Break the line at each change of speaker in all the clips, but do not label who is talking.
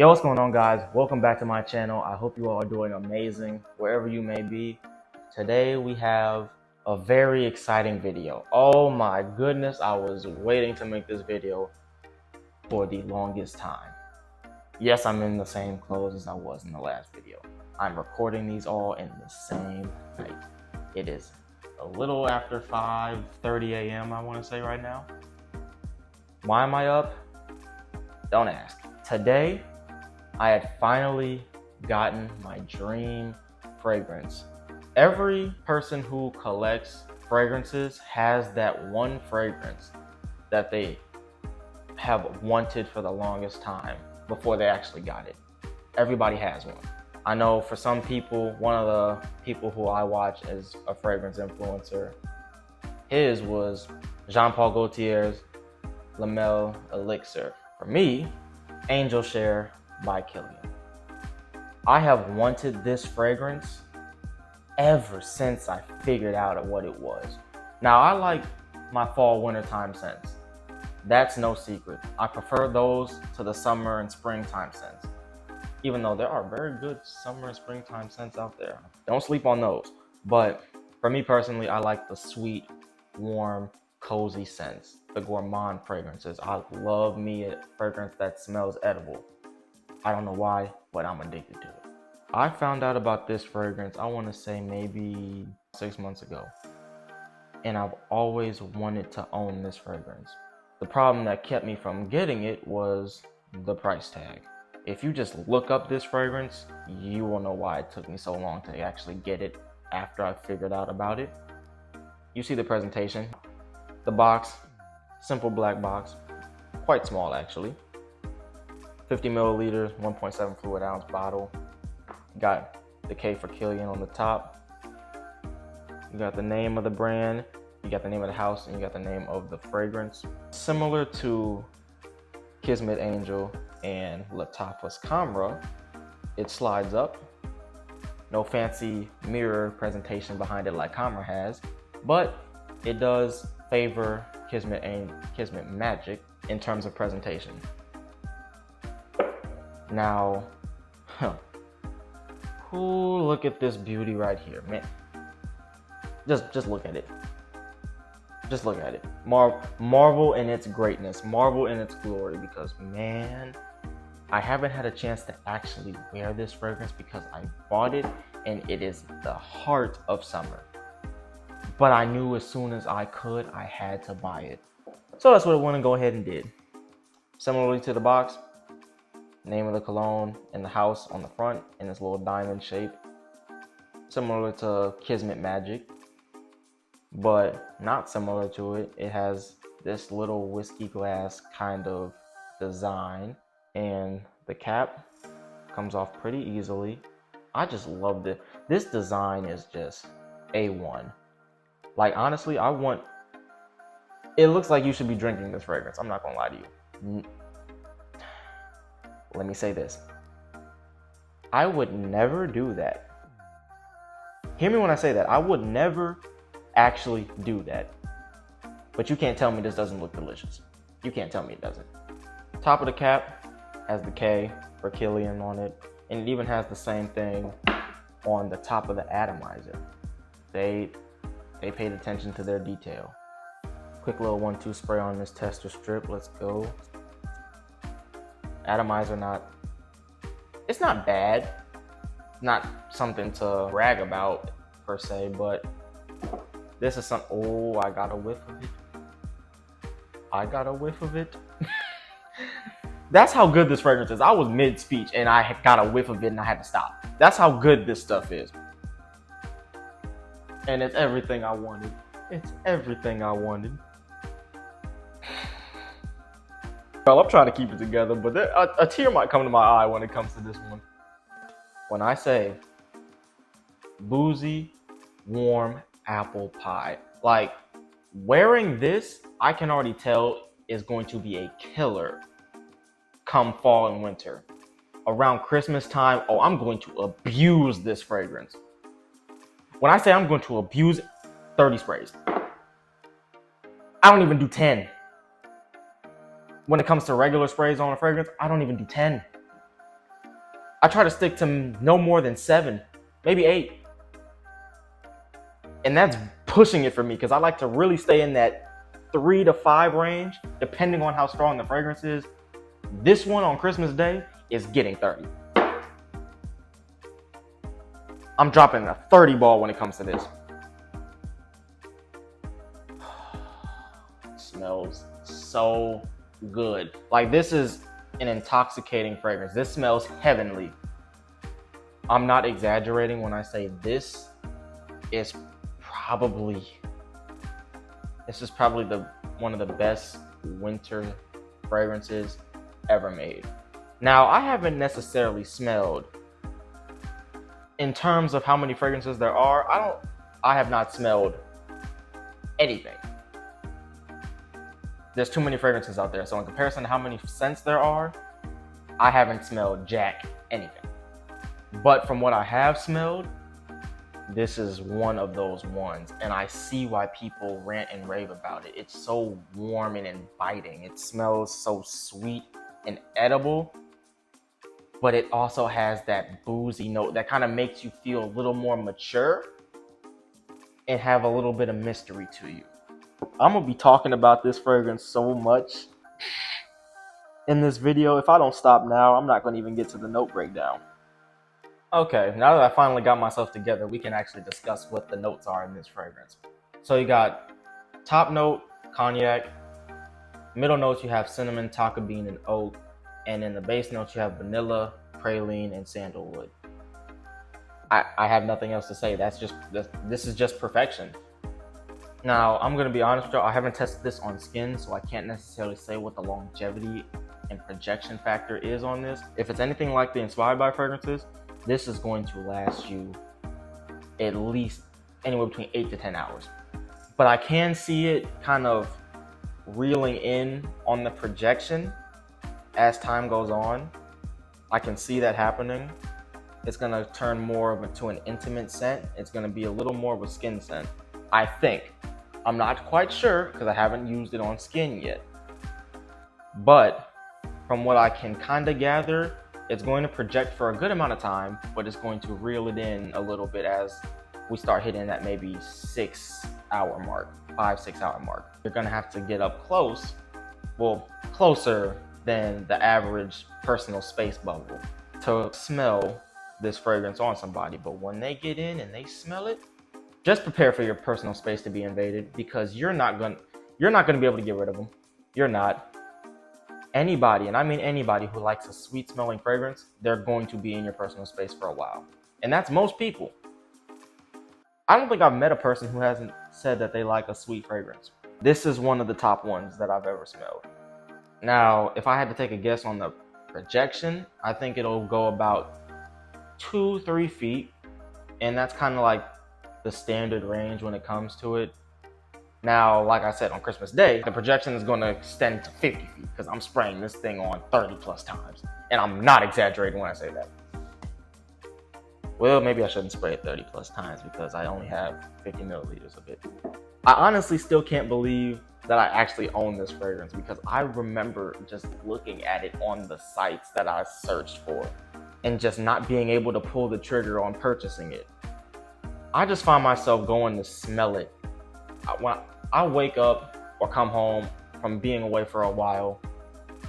Yo, what's going on, guys? Welcome back to my channel. I hope you all are doing amazing wherever you may be. Today we have a very exciting video. Oh my goodness, I was waiting to make this video for the longest time. Yes, I'm in the same clothes as I was in the last video. I'm recording these all in the same night. It is a little after 5:30 a.m. I want to say right now. Why am I up? Don't ask. Today, I had finally gotten my dream fragrance. Every person who collects fragrances has that one fragrance that they have wanted for the longest time before they actually got it. Everybody has one. I know for some people, one of the people who I watch as a fragrance influencer, his was Jean Paul Gaultier's La Mel Elixir. For me, Angel Share by Kilian. I have wanted this fragrance ever since I figured out what it was. Now, I like my fall wintertime scents. That's no secret. I prefer those to the summer and springtime scents. Even though there are very good summer and springtime scents out there. Don't sleep on those. But for me personally, I like the sweet, warm, cozy scents. The gourmand fragrances. I love me a fragrance that smells edible. I don't know why, but I'm addicted to it. I found out about this fragrance, I want to say maybe 6 months ago. And I've always wanted to own this fragrance. The problem that kept me from getting it was the price tag. If you just look up this fragrance, you will know why it took me so long to actually get it after I figured out about it. You see the presentation. The box, simple black box, quite small actually. 50 milliliters, 1.7 fluid ounce bottle. You got the K for Kilian on the top. You got the name of the brand, you got the name of the house, and you got the name of the fragrance. Similar to Kismet Angel and Lattafa's Camera, it slides up. No fancy mirror presentation behind it like Camera has, but it does favor Kismet Magic in terms of presentation. Now, look at this beauty right here, man. Just look at it. Just look at it. Marvel in its greatness, marvel in its glory, because man, I haven't had a chance to actually wear this fragrance because I bought it and it is the heart of summer. But I knew as soon as I could, I had to buy it. So that's what I want to go ahead and did. Similarly to the box, name of the cologne and the house on the front in this little diamond shape. Similar to Kismet Magic, but not similar to it. It has this little whiskey glass kind of design, and the cap comes off pretty easily. I just loved it. This design is just A1. Like, honestly, it looks like you should be drinking this fragrance. I'm not gonna lie to you. Let me say this. I would never do that. Hear me when I say that. I would never actually do that. But you can't tell me this doesn't look delicious. You can't tell me it doesn't. Top of the cap has the K for Kilian on it. And it even has the same thing on the top of the atomizer. They paid attention to their detail. Quick little 1-2 spray on this tester strip. Let's go. Atomizer, it's not bad. Not something to brag about per se, but this is some, oh, I got a whiff of it. I got a whiff of it. That's how good this fragrance is. I was mid-speech and I got a whiff of it and I had to stop. That's how good this stuff is. And it's everything I wanted. It's everything I wanted. Well, I'm trying to keep it together, but a tear might come to my eye when it comes to this one. When I say boozy, warm apple pie, like wearing this, I can already tell is going to be a killer come fall and winter. Around Christmas time, oh, I'm going to abuse this fragrance. When I say I'm going to abuse 30 sprays, I don't even do 10. When it comes to regular sprays on a fragrance, I don't even do 10. I try to stick to no more than 7, maybe 8. And that's pushing it for me because I like to really stay in that 3 to 5 range, depending on how strong the fragrance is. This one on Christmas Day is getting 30. I'm dropping a 30 ball when it comes to this. It smells so good. Like, this is an intoxicating fragrance. This smells heavenly. I'm not exaggerating when I say this is probably one of the best winter fragrances ever made. Now, I haven't necessarily smelled, in terms of how many fragrances there are, I have not smelled anything. There's too many fragrances out there. So in comparison to how many scents there are, I haven't smelled jack anything. But from what I have smelled, this is one of those ones. And I see why people rant and rave about it. It's so warm and inviting. It smells so sweet and edible, but it also has that boozy note that kind of makes you feel a little more mature and have a little bit of mystery to you. I'm gonna be talking about this fragrance so much in this video. If I don't stop now, I'm not gonna even get to the note breakdown. Okay, now that I finally got myself together, we can actually discuss what the notes are in this fragrance. So you got top note, cognac. Middle notes, you have cinnamon, tonka bean, and oak. And in the base notes, you have vanilla, praline, and sandalwood. I have nothing else to say. This is just perfection. Now, I'm gonna be honest with y'all, I haven't tested this on skin, so I can't necessarily say what the longevity and projection factor is on this. If it's anything like the Inspired by fragrances, this is going to last you at least anywhere between 8 to 10 hours. But I can see it kind of reeling in on the projection as time goes on. I can see that happening. It's gonna turn more into an intimate scent. It's gonna be a little more of a skin scent, I think. I'm not quite sure because I haven't used it on skin yet. But from what I can kind of gather, it's going to project for a good amount of time, but it's going to reel it in a little bit as we start hitting that maybe 6 hour mark, 5-6 hour mark. You're gonna have to get up close, well, closer than the average personal space bubble to smell this fragrance on somebody. But when they get in and they smell it, just prepare for your personal space to be invaded, because you're not gonna be able to get rid of them. You're not. Anybody, and I mean anybody, who likes a sweet smelling fragrance, they're going to be in your personal space for a while. And that's most people. I don't think I've met a person who hasn't said that they like a sweet fragrance. This is one of the top ones that I've ever smelled. Now, if I had to take a guess on the projection, I think it'll go about 2-3 feet. And that's kind of like the standard range when it comes to it. Now, like I said, on Christmas Day, the projection is going to extend to 50 feet because I'm spraying this thing on 30 plus times. And I'm not exaggerating when I say that. Well, maybe I shouldn't spray it 30 plus times because I only have 50 milliliters of it. I honestly still can't believe that I actually own this fragrance, because I remember just looking at it on the sites that I searched for and just not being able to pull the trigger on purchasing it. I just find myself going to smell it. When I wake up or come home from being away for a while,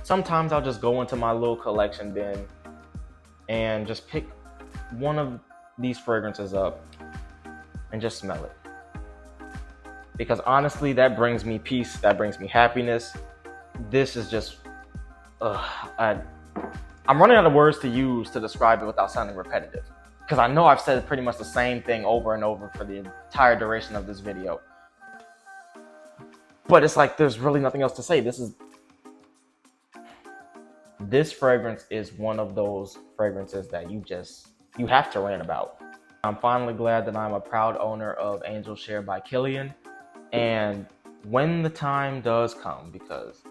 sometimes I'll just go into my little collection bin and just pick one of these fragrances up and just smell it. Because honestly, that brings me peace, that brings me happiness. This is just, I'm running out of words to use to describe it without sounding repetitive. Because I know I've said pretty much the same thing over and over for the entire duration of this video. But it's like there's really nothing else to say. This fragrance is one of those fragrances that you have to rant about. I'm finally glad that I'm a proud owner of Angel Share by Kilian. And when the time does come, because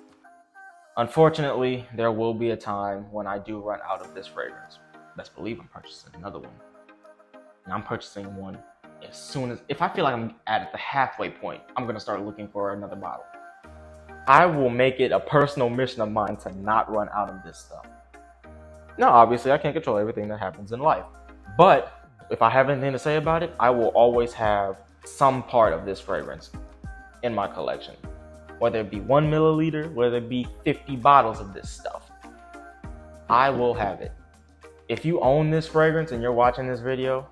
unfortunately there will be a time when I do run out of this fragrance, best believe I'm purchasing another one. And I'm purchasing one as soon as, if I feel like I'm at the halfway point, I'm gonna start looking for another bottle. I will make it a personal mission of mine to not run out of this stuff. Now, obviously, I can't control everything that happens in life, but if I have anything to say about it, I will always have some part of this fragrance in my collection. Whether it be 1 milliliter, whether it be 50 bottles of this stuff, I will have it. If you own this fragrance and you're watching this video,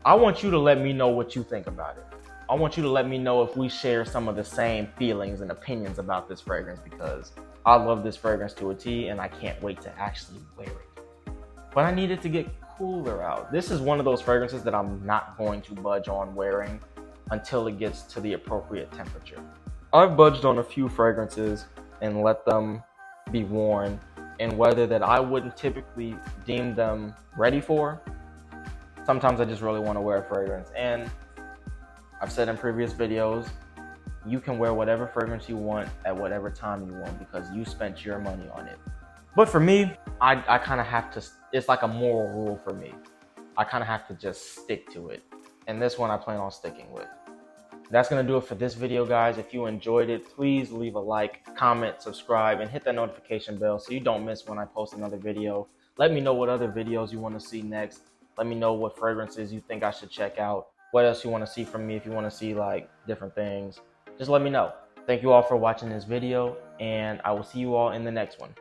I want you to let me know what you think about it. I want you to let me know if we share some of the same feelings and opinions about this fragrance, because I love this fragrance to a T and I can't wait to actually wear it. But I need it to get cooler out. This is one of those fragrances that I'm not going to budge on wearing until it gets to the appropriate temperature. I've budged on a few fragrances and let them be worn in weather that I wouldn't typically deem them ready for. Sometimes I just really want to wear a fragrance, and I've said in previous videos, you can wear whatever fragrance you want at whatever time you want because you spent your money on it. But for me, I kind of have to, it's like a moral rule for me. I kind of have to just stick to it. And this one I plan on sticking with. That's going to do it for this video, guys. If you enjoyed it, please leave a like, comment, subscribe, and hit that notification bell so you don't miss when I post another video. Let me know what other videos you want to see next. Let me know what fragrances you think I should check out. What else you want to see from me if you want to see like different things. Just let me know. Thank you all for watching this video, and I will see you all in the next one.